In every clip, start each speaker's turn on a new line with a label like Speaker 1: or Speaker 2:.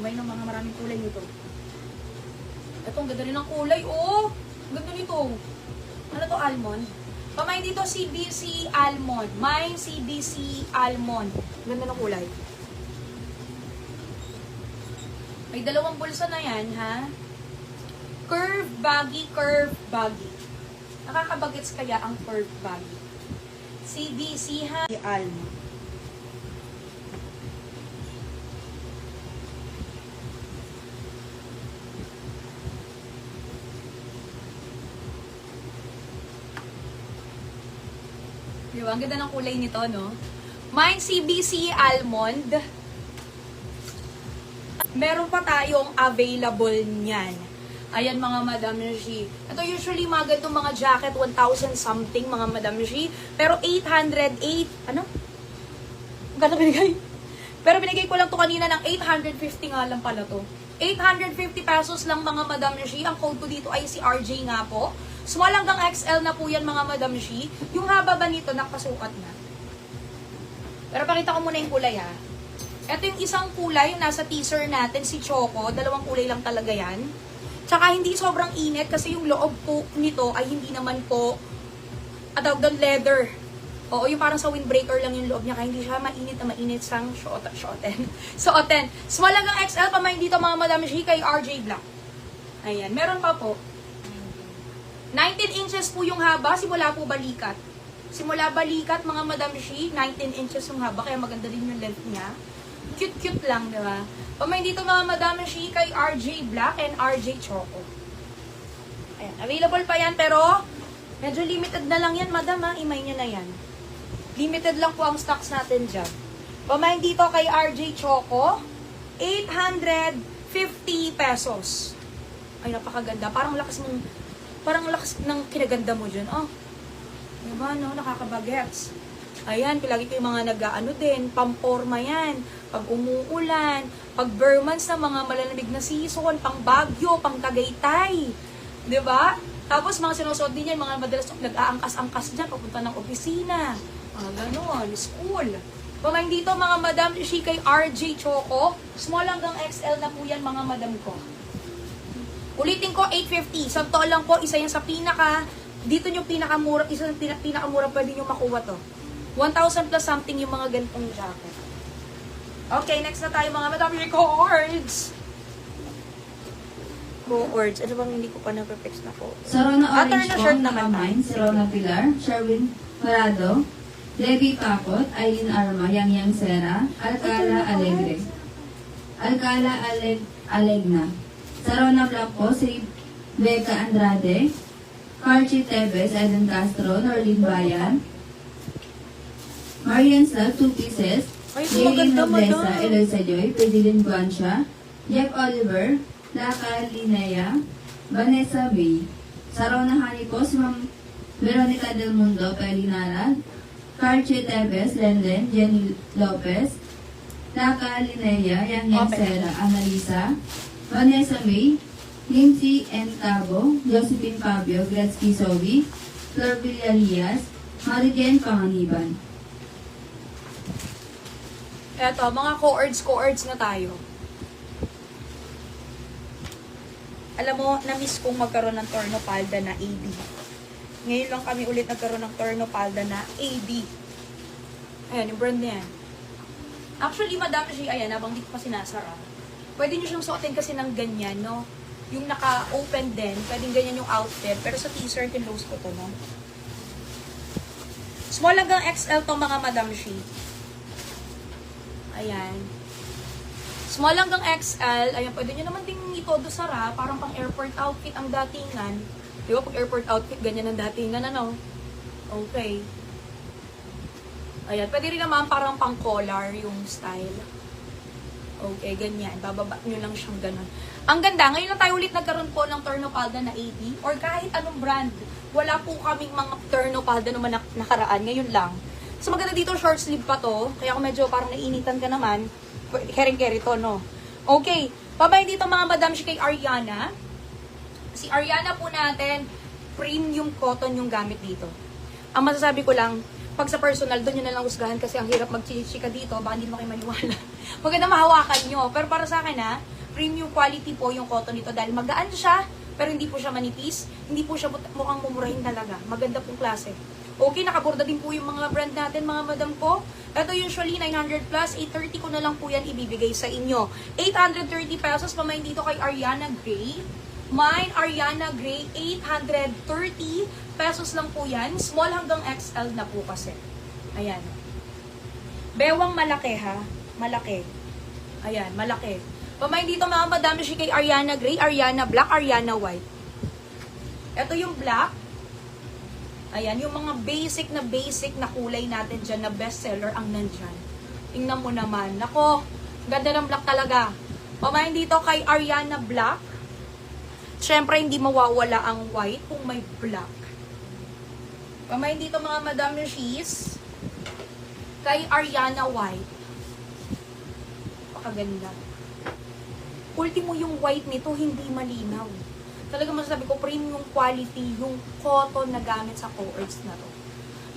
Speaker 1: Gawin ng mga maraming kulay nito. Ito, ang ganda rin ng kulay. Oh! Ang ganda nito. Ano to, almond? Pamain dito, CBC almond. Mine, CBC almond. Ang ganda ng kulay. May dalawang bulsa na yan, ha? Curve baggy, curve baggy. Nakakabagets kaya ang curve baggy. CBC, ha? Almond. Diba? Ang ganda ng kulay nito, no? Mine CBC Almond. Meron pa tayong available niyan. Ayan mga Madam G. Ito usually mga ganitong mga jacket, 1,000 something mga Madam G. Pero 808, ano? Gano'n binigay? Pero binigay ko lang to kanina ng 850 nga lang pala to. 850 pesos lang mga Madam G. Ang code ko dito ay si RJ nga po. Small hanggang XL na po yan mga Madam G. Yung haba ba nito, nakasukat na. Pero pakita ko muna yung kulay ha. Ito yung isang kulay, yung nasa teaser natin, si Choco. Dalawang kulay lang talaga yan. Tsaka hindi sobrang init kasi yung loob po nito ay hindi naman po atawag doon leather. Oo, yung parang sa windbreaker lang yung loob niya. Kaya hindi siya mainit na mainit sang suotin. Small hanggang XL, pamain dito mga Madam G kay RJ Black. Ayan, meron pa po. 19 inches po yung haba, simula po balikat. Simula balikat, mga Madam G, 19 inches yung haba, kaya maganda din yung length niya. Cute-cute lang, diba? Pamain dito mga Madam G kay RJ Black and RJ Choco. Ayan, available pa yan, pero medyo limited na lang yan, Madam, ha? Imay nyo na yan. Limited lang po ang stocks natin dyan. Pamain dito kay RJ Choco, 850 pesos. Ay, napakaganda. Parang lakas ng kinaganda mo dyan. Oh, diba, no? Nakakabagets. Ayan, pilagi ko yung mga nag-ano din, pamporma yan. Pag umuulan, pag Burmans na mga malalamig na season, pang Bagyo, pang Tagaytay. Diba? Tapos mga sinusuot din yan, mga madalas nag-aangkas-angkas dyan, papunta ng opisina. Mga ganon, school. Pamain dito mga Madam, si kay RJ Choco. Small hanggang XL na po yan mga Madam ko. Ulitin ko, 850. Sa totoo lang po, isa yan sa dito yung pinakamura, isa yung pinakamura pwede nyo makuha to. 1,000 plus something yung mga ganitong jacket. Okay, next na tayo mga Madam, yung cords. Cords. Ano bang hindi ko pa na-perfect na po?
Speaker 2: Sarona Orange
Speaker 1: na
Speaker 2: po,
Speaker 1: shirt naman.
Speaker 2: Mine, Sarona Pilar, Sherwin Parado, Levi Papot, Aileen Arma, Yang Yang Sera, Alcala Alegre. Alcala Alegna. Sarona Black po, si Becca Andrade, Carchi Tevez, Eden Castro, Norlene Bayan, Marian Slav, 2 pieces,
Speaker 1: Ay,
Speaker 2: Jaylin
Speaker 1: maganda,
Speaker 2: Noblesa,
Speaker 1: madam.
Speaker 2: Eloisa Joy, Pedilin Guancia, Jeff Oliver, Laka Linea, Vanessa May. Sarona Hani po, si Ma'am Veronica Del Mundo, Pelinara, Carchi Tevez, Lenlen, Jenny Lopez, Laka Linea, Yang Yang Sera, Annalisa, Vanessa May, Lindsay N. Cabo, Josephine Fabio, Gretzky Sobi, Flor Villarias, Marijen Panganiban.
Speaker 1: Eto, mga co-ords na tayo. Alam mo, na-miss kong magkaroon ng torno palda na AB. Ngayon lang kami ulit nagkaroon ng torno palda na AB. Ayan, yung brand na yan. Actually, Madam G, ayan, habang di ko pa sinasara. Pwede nyo siyang suotin kasi ng ganyan, no? Yung naka-open din, pwedeng ganyan yung outfit. Pero sa t-shirt, yung lows ko to, no? Small hanggang XL to mga Madam G. Ayan. Small hanggang XL. Ayan, pwede nyo naman ding itodo sara. Parang pang airport outfit ang datingan. Di ba, pag airport outfit, ganyan ang datingan, ano? Okay. Ayan, pwede rin naman parang pang collar yung style. Okay, ganyan. Bababa nyo lang siyang ganun. Ang ganda, ngayon lang tayo ulit nagkaroon po ng Turnopalda na 80 or kahit anong brand. Wala po kaming mga Turnopalda naman nakaraan. Ngayon lang. So maganda dito, short sleeve pa to. Kaya kung medyo parang nainitan ka naman, kering-keri to, no? Okay. Babay dito mga Madam kay Ariana. Si Ariana po natin, premium cotton yung gamit dito. Ang masasabi ko lang, pag sa personal, doon yun na lang husgahan kasi ang hirap magchichika dito, baka hindi mo kayo maniwala. maganda mahawakan nyo. Pero para sa akin ha, premium quality po yung cotton nito dahil magaan siya, pero hindi po siya manipis, hindi po siya mukhang mumurahin talaga. Maganda pong klase. Okay, nakaborda din po yung mga brand natin, mga madam ko. Ito usually 900 plus, 830 ko na lang po yan ibibigay sa inyo. 830 pesos, pamain dito kay Ariana Gray. Mine, Ariana Gray, 830 pesos lang po yan. Small hanggang XL na po kasi. Ayan. Bewang malaki ha. Malaki. Ayan, malaki. Pamain dito mga madami siya kay Ariana Gray, Ariana Black, Ariana White. Ito yung black. Ayan, yung mga basic na kulay natin dyan na bestseller ang nandyan. Tingnan mo naman. Nako, ganda ng black talaga. Pamain dito kay Ariana Black. Siyempre, hindi mawawala ang white kung may black. Pamain dito mga Madam She's kay Ariana White. Pakaganda. Ultimo yung white nito, hindi malinaw. Talaga masasabi ko, premium quality yung cotton na gamit sa co-ords na to.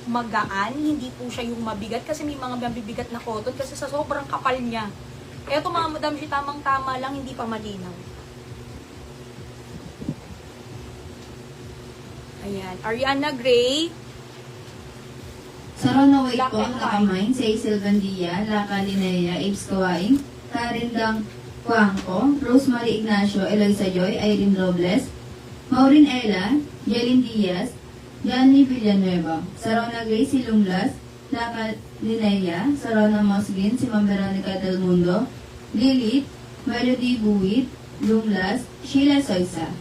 Speaker 1: Magaan, hindi po siya yung mabigat kasi may mga mabibigat na cotton kasi sa sobrang kapal niya. Eto mga Madam She, tamang-tama lang, hindi pa malinaw. Ayan, Ariana Gray.
Speaker 2: Sa Rona White
Speaker 1: Black
Speaker 2: po,
Speaker 1: and
Speaker 2: nakamain sa Isel Bandia, Laka Linnea, Abe's Kawaing, Karen Dang Cuangco, Rosemary Ignacio, Eloisa Joy, Irene Robles, Maureen Ella, Jelyn Diaz, Johnny Villanueva. Sa Rona Gray, si Lumlas, Laka Linnea, sa Rona Mosgin, si Ma'am Veronica Del Mundo, Lilith, Melody Buwit, Lumlas, Sheila Soysa.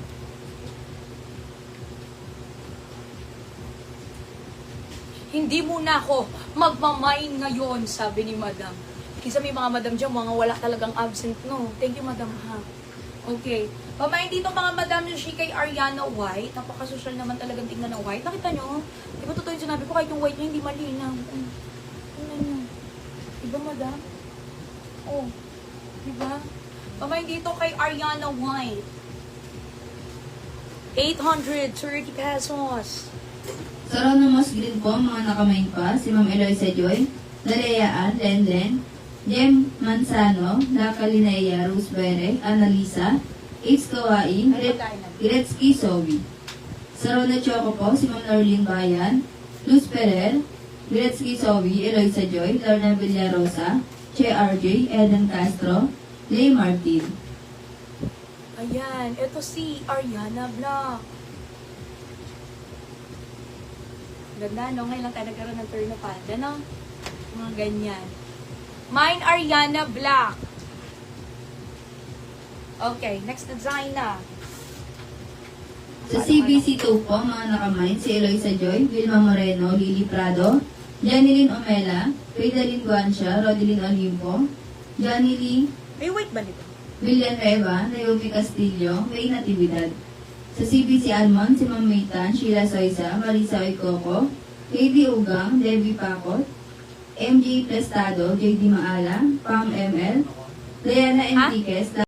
Speaker 1: Hindi muna ako magmamain ngayon, sabi ni Madam. Kisa may mga Madam dyan, mga wala talagang absent, no? Thank you, Madam, ha? Okay. Pamain dito mga Madam yung she kay Ariana White. Napaka-social naman talagang tingnan ng white. Nakita nyo? Di ba totoo yung sinabi ko, kahit yung white niya hindi malinaw. Tingnan nyo. Diba, Madam? Oh. Diba? Pamain dito kay Ariana White. 830 pesos.
Speaker 2: Sa Rona Mosgin po, mga nakamain pa, si Ma'am Eloisa Joy, Dalea Ann, Lenlen, Jem Manzano, Laka Linnea, Rosemary, Annalisa, Abe's Kawain, Gretzky Sobi. Sa Rona Choco po, si Ma'am Norlene Bayan, Luz Ferrer, Gretzky Sobi, Eloisa Joy, Lorna Villarosa, Che RJ, Eden Castro, Lay Martin.
Speaker 1: Ayan. Ito si Ariana Black. Ganda, no? Ngayon lang tayo nagkaroon ng turn na panda, no? Mga ganyan. Mine, Ariana Black. Okay, next design na.
Speaker 2: Sa CBC2 po, mga nakamain, si Eloisa Joy, Vilma Moreno, Lily Prado, Janeline Omela, Faidalyn Guancia, Rodeline Olimpo, Johnny Lee,
Speaker 1: May weight ba nito?
Speaker 2: Villanueva, Naomi Castillo, May Natividad. Sa CBC Almond, si Ma'am Maytan, Sheila Soysa, Marisa Oicoco, Lady Ugang, Debbie Pacot, MJ Prestado, JD Maala, Pam ML, Diana Enriquez,